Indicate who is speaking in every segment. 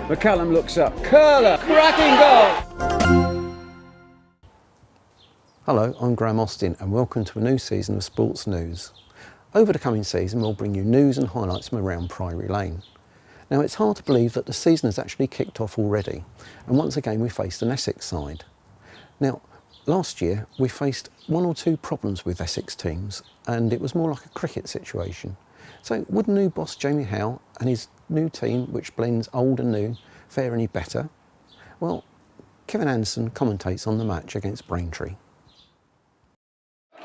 Speaker 1: McCallum looks up, curler, cracking goal!
Speaker 2: Hello, I'm Graham Austin and welcome to a new season of Sports News. Over the coming season we'll bring you news and highlights from around Priory Lane. Now it's hard to believe that the season has actually kicked off already, and once again we faced an Essex side. Now last year we faced one or two problems with Essex teams and it was more like a cricket situation. So would new boss Jamie Howell and his new team, which blends old and new, fare any better? Well, Kevin Anderson commentates on the match against Braintree.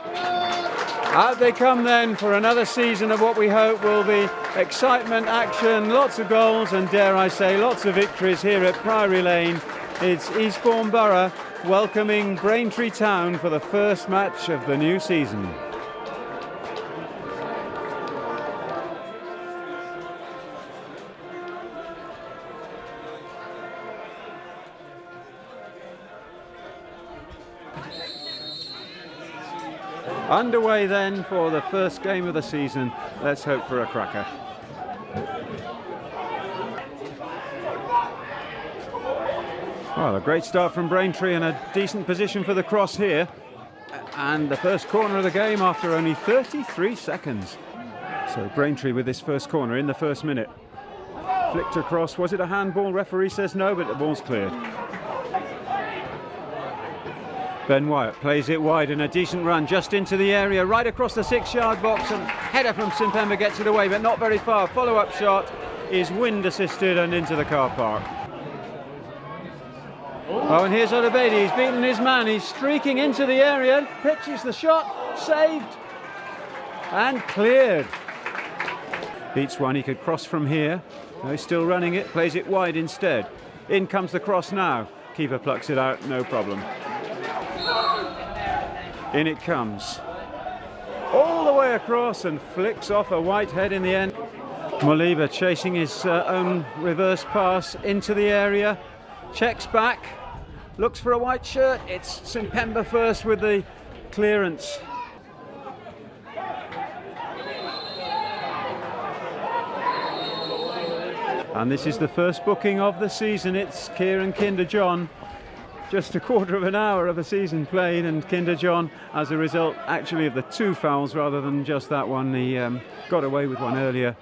Speaker 1: Out they come then for another season of what we hope will be excitement, action, lots of goals and, dare I say, lots of victories here at Priory Lane. It's Eastbourne Borough welcoming Braintree Town for the first match of the new season. Underway then for the first game of the season. Let's hope for a cracker. Well, a great start from Braintree and a decent position for the cross here. And the first corner of the game after only 33 seconds. So Braintree with this first corner in the first minute. Flicked across. Was it a handball? Referee says no, but the ball's cleared. Ben Wyatt plays it wide and a decent run just into the area, right across the 6-yard box, and header from Simpemba gets it away, but not very far. Follow-up shot is wind assisted and into the car park. Oh, and here's Odebeidi. He's beaten his man. He's streaking into the area, pitches the shot, saved and cleared. Beats one. He could cross from here. No, he's still running it. Plays it wide instead. In comes the cross now. Keeper plucks it out. No problem. In it comes, all the way across and flicks off a white head in the end. Moliba chasing his own reverse pass into the area, checks back, looks for a white shirt. It's Simpemba first with the clearance. And this is the first booking of the season. It's Kieran Kinder-John. Just a quarter of an hour of a season played, and Kinder-John, as a result actually of the 2 fouls rather than just that one, he got away with one earlier.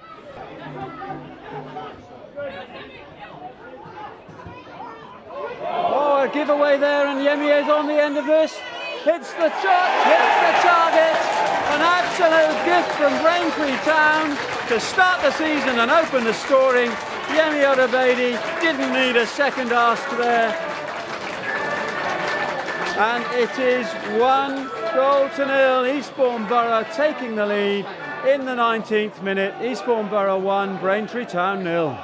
Speaker 1: Oh, a giveaway there, and Yemi is on the end of this. Hits the shot, hits the target. An absolute gift from Braintree Town to start the season and open the scoring. Yemi Odebeidi didn't need a second ask there. And it is 1-0. Eastbourne Borough taking the lead in the 19th minute. Eastbourne Borough 1, Braintree Town 0.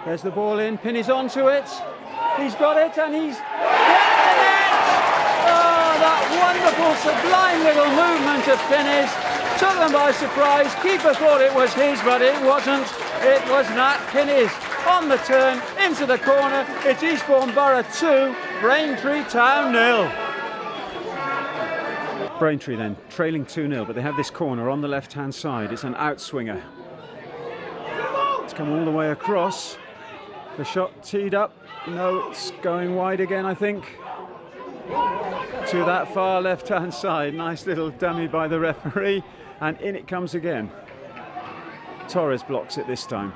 Speaker 1: There's the ball in, Pinney's onto it. He's got it and he's hit it! Oh, that wonderful, sublime little movement of Pinney's. Took them by surprise. Keeper thought it was his, but it wasn't. It was Nat Kinney's. On the turn, into the corner. It's Eastbourne Borough 2, Braintree Town 0. Braintree then, trailing 2-0, but they have this corner on the left-hand side. It's an outswinger. It's come all the way across. The shot teed up. No, it's going wide again, I think. To that far left-hand side. Nice little dummy by the referee. And in it comes again. Torres blocks it this time.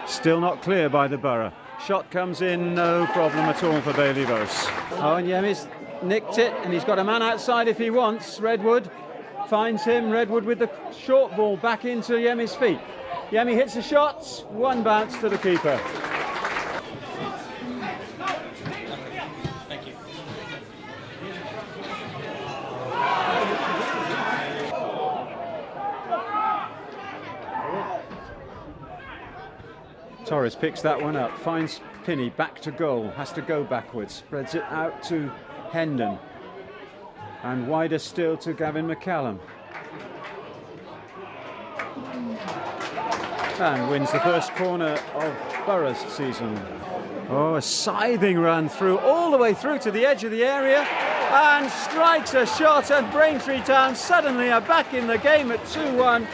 Speaker 1: Still not clear by the Borough. Shot comes in, no problem at all for Bailey Vos. Oh, and Yemi's nicked it, and he's got a man outside if he wants. Redwood finds him. Redwood with the short ball back into Yemi's feet. Yemi hits the shots. One bounce to the keeper. Torres picks that one up, finds Pinney back to goal, has to go backwards, spreads it out to Hendon, and wider still to Gavin McCallum. and wins the first corner of Borough's season. Oh, a scything run through, all the way through to the edge of the area, and strikes a shot, and Braintree Town suddenly are back in the game at 2-1.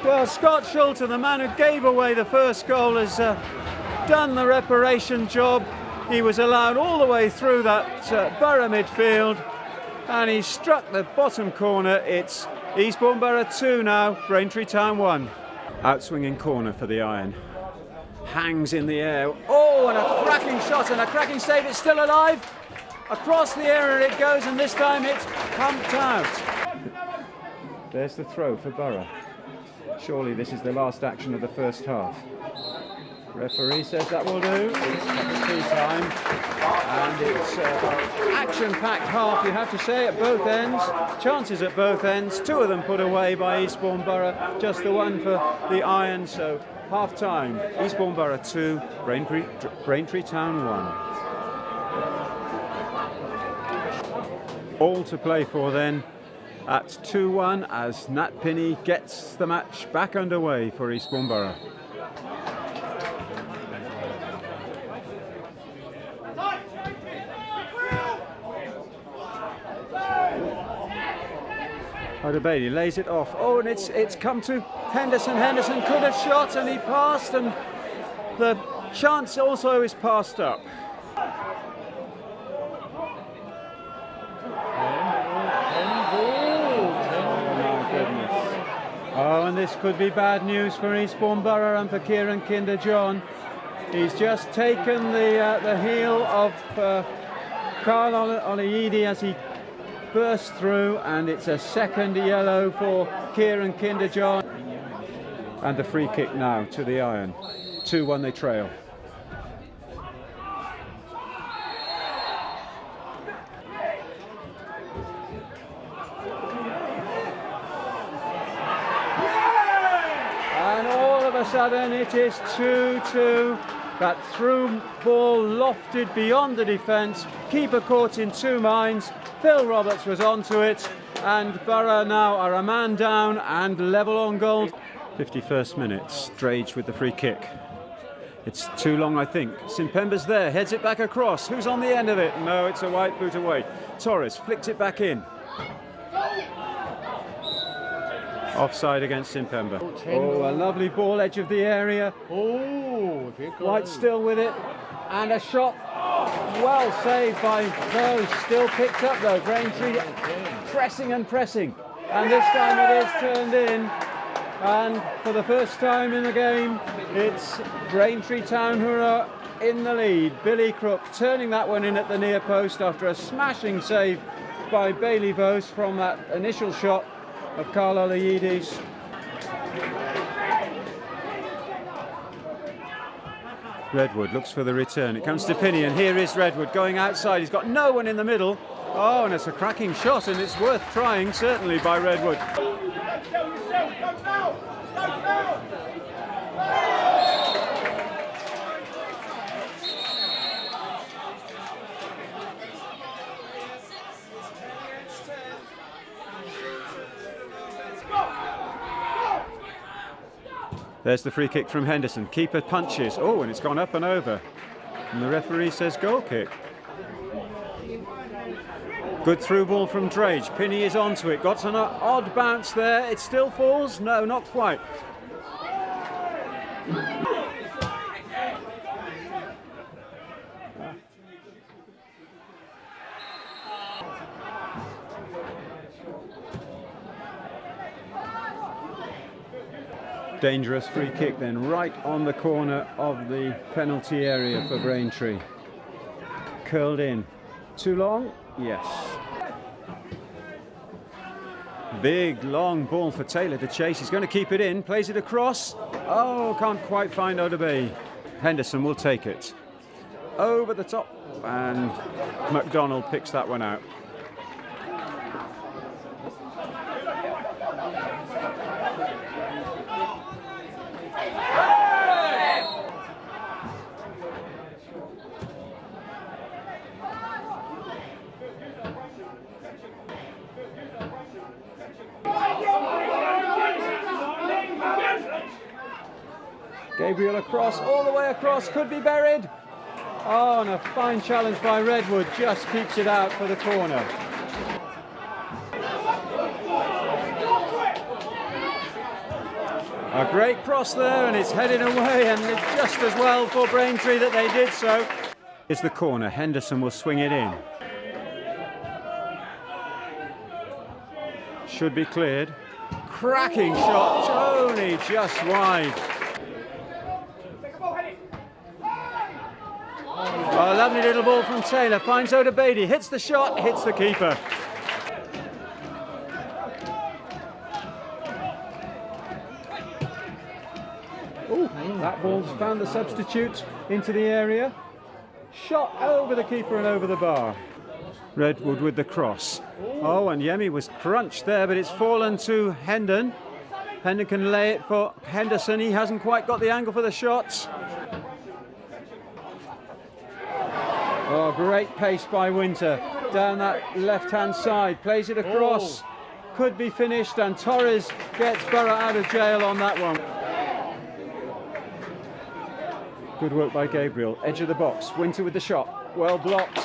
Speaker 1: Well, Scott Schulte, the man who gave away the first goal, has done the reparation job. He was allowed all the way through that Borough midfield, and he struck the bottom corner. It's Eastbourne Borough 2 now, Braintree Town 1. Outswinging corner for the Iron. Hangs in the air. Oh, and a cracking shot and a cracking save. It's still alive. Across the area it goes, and this time it's pumped out. There's the throw for Borough. Surely this is the last action of the first half. Referee says that will do. It's cup of tea time, and it's action-packed half, you have to say, at both ends. Chances at both ends. Two of them put away by Eastbourne Borough, just the one for the Iron. So half-time, Eastbourne Borough 2, Braintree Town 1. All to play for then at 2-1 as Nat Pinney gets the match back underway for Eastbourne Borough. Bailey lays it off. Oh, and it's come to Henderson. Henderson could have shot, and he passed, and the chance also is passed up. Oh, and this could be bad news for Eastbourne Borough and for Kieran Kinder-John. He's just taken the heel of Carl Olayidi as he burst through, and it's a second yellow for Kieran Kinder-John. And the free kick now to the Iron. 2-1 they trail. And all of a sudden it is 2-2. That through ball lofted beyond the defence. Keeper caught in two minds. Phil Roberts was onto it, and Borough now are a man down and level on goal. 51st minute, Strage with the free kick. It's too long, I think. Simpemba's there, heads it back across. Who's on the end of it? No, it's a white boot away. Torres flicks it back in. Offside against Simpemba. Oh, a lovely ball, edge of the area. Oh, White still with it, and a shot. Well saved by Bose, still picked up though. Braintree pressing and pressing, and this time it is turned in. And for the first time in the game, it's Braintree Town who are in the lead. Billy Crook turning that one in at the near post after a smashing save by Bailey Bose from that initial shot of Carl Olayides. Redwood looks for the return. It comes to Pinney, and here is Redwood going outside. He's got no one in the middle. Oh, and it's a cracking shot, and it's worth trying, certainly, by Redwood. There's the free kick from Henderson. Keeper punches. Oh, and it's gone up and over. And the referee says goal kick. Good through ball from Drage. Pinney is onto it. Got an odd bounce there. It still falls? No, not quite. Dangerous free kick then, right on the corner of the penalty area for Braintree. Curled in. Too long? Yes. Big long ball for Taylor to chase. He's going to keep it in, plays it across. Oh, can't quite find Odebay. Henderson will take it. Over the top, and McDonald picks that one out. Gabriel across, all the way across, could be buried. Oh, and a fine challenge by Redwood, just keeps it out for the corner. A great cross there, and it's headed away, and it's just as well for Braintree that they did so. Here's the corner, Henderson will swing it in. Should be cleared. Cracking shot, only just wide. Oh, lovely little ball from Taylor, finds Oda Beatty, hits the shot, hits the keeper. Ooh, that ball's found the substitute into the area. Shot over the keeper and over the bar. Redwood with the cross. Oh, and Yemi was crunched there, but it's fallen to Hendon. Hendon can lay it for Henderson. He hasn't quite got the angle for the shots. Oh, great pace by Winter. Down that left-hand side, plays it across. Could be finished, and Torres gets Borough out of jail on that one. Good work by Gabriel. Edge of the box. Winter with the shot. Well blocked.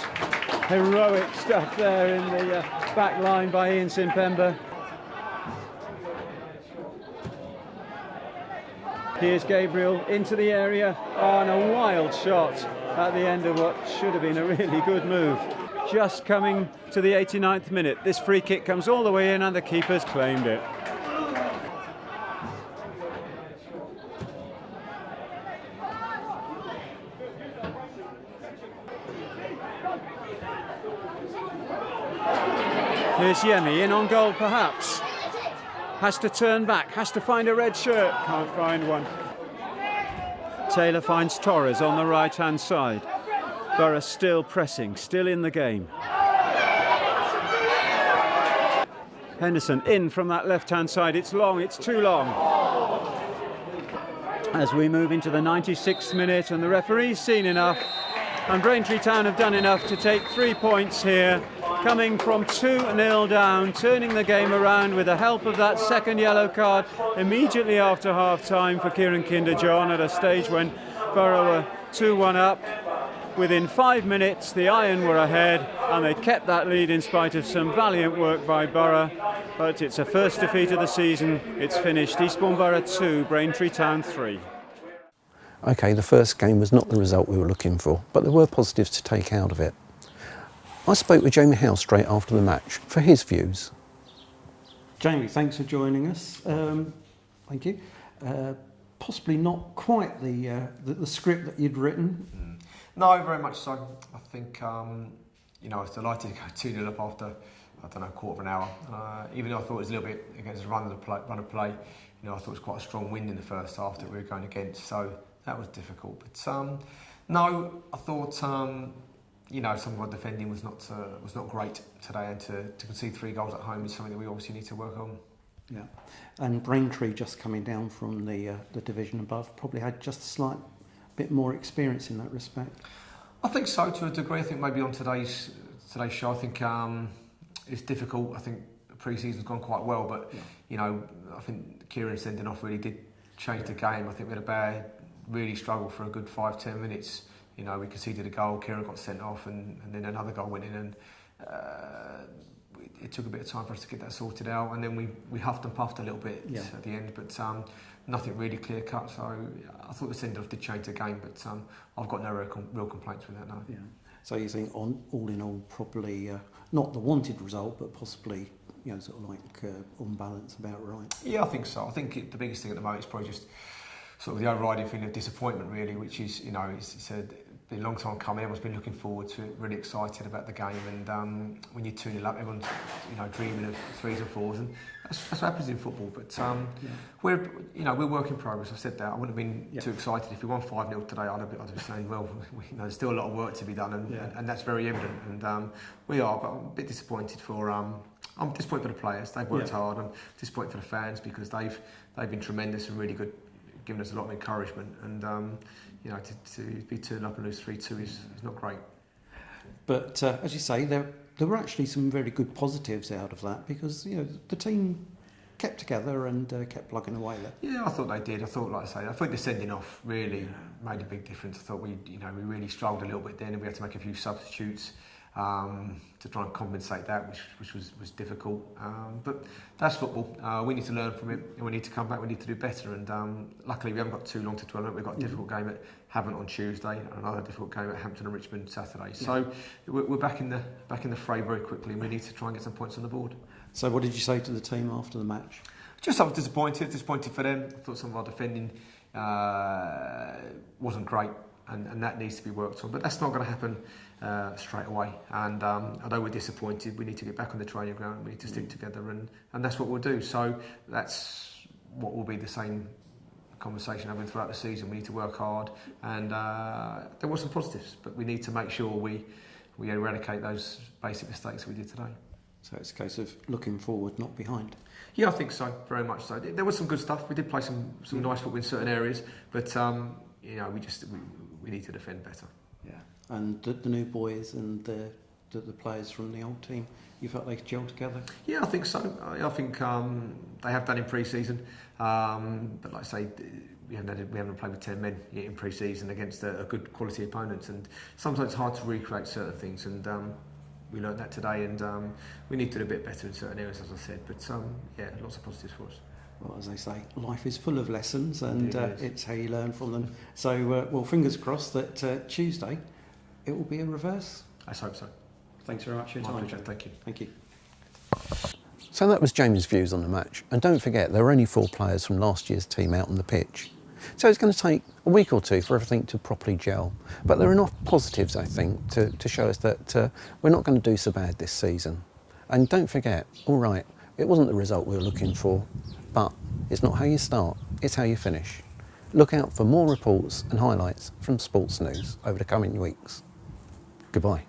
Speaker 1: Heroic stuff there in the back line by Ian Simpemba. Here's Gabriel into the area. Oh, and a wild shot at the end of what should have been a really good move. Just coming to the 89th minute. This free kick comes all the way in, and the keeper's claimed it. Here's Yemi in on goal perhaps. Has to turn back, has to find a red shirt, can't find one. Taylor finds Torres on the right hand side. Borough still pressing, still in the game. Henderson in from that left hand side, it's long, it's too long. As we move into the 96th minute, and the referee's seen enough, and Braintree Town have done enough to take 3 points here, coming from 2-0 down, turning the game around with the help of that second yellow card immediately after half-time for Kieran Kinder-John at a stage when Borough were 2-1 up. Within 5 minutes, the Iron were ahead, and they kept that lead in spite of some valiant work by Borough. But it's a first defeat of the season. It's finished. Eastbourne Borough 2, Braintree Town 3.
Speaker 2: OK, the first game was not the result we were looking for, but there were positives to take out of it. I spoke with Jamie Howell straight after the match for his views.
Speaker 3: Jamie, thanks for joining us. Thank you. Possibly not quite the script that you'd written.
Speaker 4: No, very much so. I think, I was delighted to go 2-0 up after, a quarter of an hour. Even though I thought it was a little bit against the run of play, I thought it was quite a strong wind in the first half that we were going against, so that was difficult. But no, I thought, some of our defending was not great today, and to concede 3 goals at home is something that we obviously need to work on.
Speaker 3: Yeah, and Braintree, just coming down from the division above, probably had just a slight bit more experience in that respect.
Speaker 4: I think so, to a degree. I think maybe on today's show, I think it's difficult. I think the pre-season's gone quite well, but I think Kieran sending off really did change the game. I think we had really struggled for a good 5-10 minutes. We conceded a goal, Kieran got sent off, and then another goal went in, and it took a bit of time for us to get that sorted out, and then we huffed and puffed a little bit at the end, but nothing really clear cut. So I thought the send-off did change the game, but I've got no real complaints with that now.
Speaker 3: Yeah. So you think, all in all, probably not the wanted result, but possibly sort of like on balance about right.
Speaker 4: Yeah, I think so. I think the biggest thing at the moment is probably just sort of the overriding feeling of disappointment, really, which is it's been a long time coming. Everyone's been looking forward to it, really excited about the game, and when you're 2-0 up, everyone's dreaming of 3s and 4s, and that's what happens in football. But we're work in progress. I've said that. I wouldn't have been too excited if we won 5-0 today. I'd have been saying, well, there's still a lot of work to be done, and that's very evident. And we are, but I'm a bit disappointed I'm disappointed for the players. They've worked hard. I'm disappointed for the fans because they've been tremendous and really good, giving us a lot of encouragement, and to be 2-0 up and lose 3-2 is not great.
Speaker 3: But as you say, there were actually some very good positives out of that, because the team kept together and kept plugging away there.
Speaker 4: Yeah, I thought they did. I thought, like I say, I think the sending off really made a big difference. I thought we really struggled a little bit then, and we had to make a few substitutes to try and compensate that, which was difficult. But that's football. We need to learn from it, and we need to come back. We need to do better. And luckily, we haven't got too long to dwell on it. We've got a difficult game at Havant on Tuesday, and another difficult game at Hampton and Richmond Saturday. So we're back in the fray very quickly, and we need to try and get some points on the board.
Speaker 3: So what did you say to the team after the match?
Speaker 4: Just I was disappointed for them. I thought some of our defending wasn't great, and that needs to be worked on. But that's not going to happen straight away. And although we're disappointed, we need to get back on the training ground. We need to stick together, and that's what we'll do. So that's what will be the same conversation having throughout the season. We need to work hard, and there were some positives, but we need to make sure we eradicate those basic mistakes we did today.
Speaker 3: So it's a case of looking forward, not behind.
Speaker 4: Yeah, I think so, very much so. There was some good stuff. We did play some nice football in certain areas, but we need to defend better.
Speaker 3: Yeah, and the new boys and the players from the old team, you felt they could gel together?
Speaker 4: Yeah, I think so. I think they have done in pre-season, but like I say, we haven't played with 10 men yet in pre-season against a good quality opponent, and sometimes it's hard to recreate certain things, and we learned that today, and we need to do a bit better in certain areas, as I said. But lots of positives for us.
Speaker 3: Well, as they say, life is full of lessons, and it's how you learn from them. So, well, fingers crossed that Tuesday it will be a reverse.
Speaker 4: Let's hope so.
Speaker 3: Thanks very much for your time.
Speaker 4: My pleasure. Thank you.
Speaker 3: Thank you.
Speaker 2: So that was Jamie's views on the match. And don't forget, there were only 4 players from last year's team out on the pitch. So it's going to take a week or two for everything to properly gel. But there are enough positives, I think, to show us that we're not going to do so bad this season. And don't forget, all right, it wasn't the result we were looking for, but it's not how you start, it's how you finish. Look out for more reports and highlights from Sports News over the coming weeks. Goodbye.